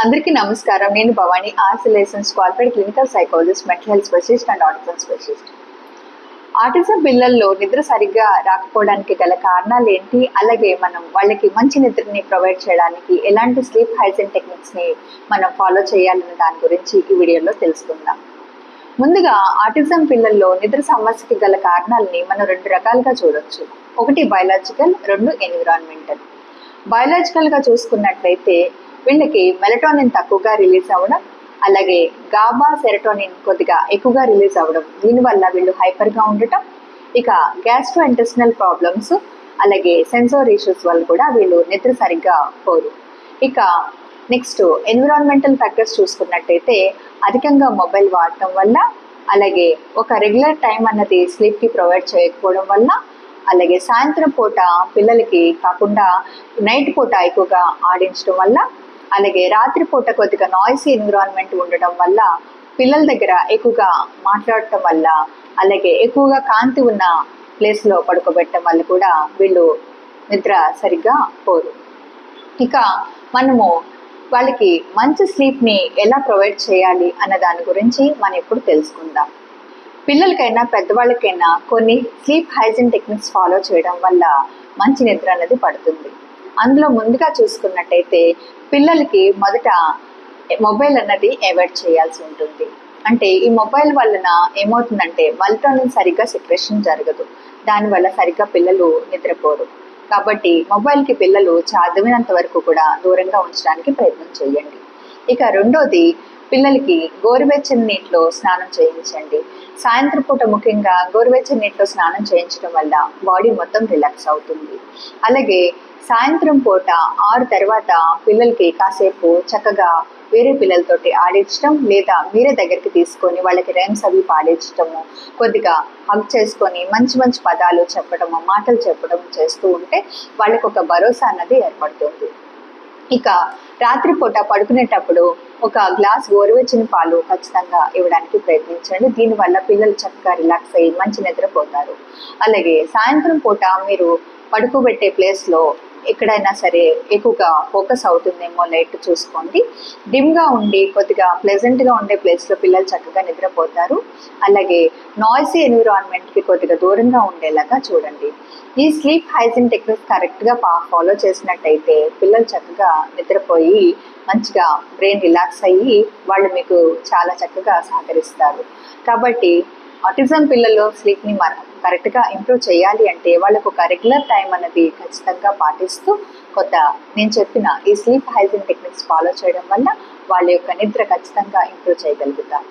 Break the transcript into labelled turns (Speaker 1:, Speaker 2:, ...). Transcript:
Speaker 1: అందరికీ నమస్కారం. నేను Bhavani, oscillations qualified clinical psychologist, mental health specialist and autism specialist. Autism పిల్లల్లో నిద్ర సరిగ్గా రాకపోవడానికి గల కారణాలు ఏంటి, అలాగే మనం వాళ్ళకి మంచి నిద్రని ప్రొవైడ్ చేయడానికి ఎలాంటి స్లీప్ హైజీన్ టెక్నిక్స్ని మనం ఫాలో చేయాలన్న దాని గురించి ఈ వీడియోలో తెలుసుకుందాం. ముందుగా ఆటిజం పిల్లల్లో నిద్ర సమస్యకి గల కారణాలని మనం రెండు రకాలుగా చూడొచ్చు. ఒకటి బయలాజికల్, రెండు ఎన్విరాన్మెంటల్. బయలాజికల్గా చూసుకున్నట్లయితే వీళ్ళకి మెలటోనిన్ తక్కువగా రిలీజ్ అవ్వడం, అలాగే గాబా, సెరటోనిన్ కొద్దిగా ఎక్కువగా రిలీజ్ అవ్వడం, దీనివల్ల వీళ్ళు హైపర్గా ఉండటం, ఇక గ్యాస్ట్రో ఇంటెస్టినల్ ప్రాబ్లమ్స్, అలాగే సెన్సారీ ఇష్యూస్ వల్ల కూడా వీళ్ళు నిద్ర సరిగ్గా పోరు. ఇక నెక్స్ట్ ఎన్విరాన్మెంటల్ ఫ్యాక్టర్స్ చూసుకున్నట్టయితే అధికంగా మొబైల్ వాడటం వల్ల, అలాగే ఒక రెగ్యులర్ టైం అన్నది స్లీప్కి ప్రొవైడ్ చేయకపోవడం వల్ల, అలాగే సాయంత్రం పూట పిల్లలకి కాకుండా నైట్ పూట ఎక్కువగా ఆడించడం వల్ల, అలాగే రాత్రిపూట కొద్దిగా నాయిసీ ఎన్విరాన్మెంట్ ఉండడం వల్ల, పిల్లల దగ్గర ఎక్కువగా మాట్లాడటం వల్ల, అలాగే ఎక్కువగా కాంతి ఉన్న ప్లేస్లో పడుకోబెట్టడం వల్ల కూడా వీళ్ళు నిద్ర సరిగ్గా పోరు. ఇక మనము వాళ్ళకి మంచి స్లీప్ని ఎలా ప్రొవైడ్ చేయాలి అన్న దాని గురించి మనం ఇప్పుడు తెలుసుకుందాం. పిల్లలకైనా పెద్దవాళ్ళకైనా కొన్ని స్లీప్ హైజీన్ టెక్నిక్స్ ఫాలో చేయడం వల్ల మంచి నిద్ర అనేది పడుతుంది. అందులో ముందుగా చూసుకున్నట్టయితే పిల్లలకి మొదట మొబైల్ అన్నది అవాయిడ్ చేయాల్సి ఉంటుంది. అంటే ఈ మొబైల్ వలన ఏమవుతుందంటే మెలటోనిన్ సరిగ్గా సెక్రెషన్ జరగదు, దానివల్ల సరిగ్గా పిల్లలు నిద్రపోరు. కాబట్టి మొబైల్కి పిల్లలు సాధ్యమైనంత వరకు కూడా దూరంగా ఉంచడానికి ప్రయత్నం చేయండి. ఇక రెండోది, పిల్లలకి గోరువెచ్చని నీటిలో స్నానం చేయించండి. సాయంత్రం పూట ముఖ్యంగా గోరువెచ్చని నీటిలో స్నానం చేయించడం వల్ల బాడీ మొత్తం రిలాక్స్ అవుతుంది. అలాగే సాయంత్రం పూట 6 తర్వాత పిల్లలకి కాసేపు చక్కగా వేరే పిల్లలతోటి ఆడించడం, లేదా మీరే దగ్గరికి తీసుకొని వాళ్ళకి రైమ్స్ అవి పాడించడము, కొద్దిగా హగ్ చేసుకొని మంచి మంచి పదాలు చెప్పడము, మాటలు చెప్పడం చేస్తూ ఉంటే వాళ్ళకి ఒక భరోసా అన్నది ఏర్పడుతుంది. ఇక రాత్రిపూట పడుకునేటప్పుడు ఒక గ్లాస్ గోరువెచ్చని పాలు ఖచ్చితంగా ఇవ్వడానికి ప్రయత్నించండి. దీనివల్ల పిల్లలు చక్కగా రిలాక్స్ అయ్యి మంచి నిద్రపోతారు. అలాగే సాయంత్రం పూట మీరు పడుకోబెట్టే ప్లేస్లో ఎక్కడైనా సరే ఎక్కువగా ఫోకస్ అవుతుందేమో లైట్ చూసుకోండి. డిమ్గా ఉండి కొద్దిగా ప్లెజెంట్గా ఉండే ప్లేస్లో పిల్లలు చక్కగా నిద్రపోతారు. అలాగే నాయిసీ ఎన్విరాన్మెంట్కి కొద్దిగా దూరంగా ఉండేలాగా చూడండి. ఈ స్లీప్ హైజీన్ టెక్నిక్స్ కరెక్ట్గా ఫాలో చేసినట్టయితే పిల్లలు చక్కగా నిద్రపోయి మంచిగా బ్రెయిన్ రిలాక్స్ అయ్యి వాళ్ళు మీకు చాలా చక్కగా సహకరిస్తారు. కాబట్టి ఆటిజం పిల్లలు స్లీప్ని కరెక్ట్గా ఇంప్రూవ్ చేయాలి అంటే వాళ్ళకు ఒక రెగ్యులర్ టైం అనేది ఖచ్చితంగా పాటిస్తూ నేను చెప్పిన ఈ స్లీప్ హైజీన్ టెక్నిక్స్ ఫాలో చేయడం వల్ల వాళ్ళ యొక్క నిద్ర ఖచ్చితంగా ఇంప్రూవ్ చేయగలుగుతారు.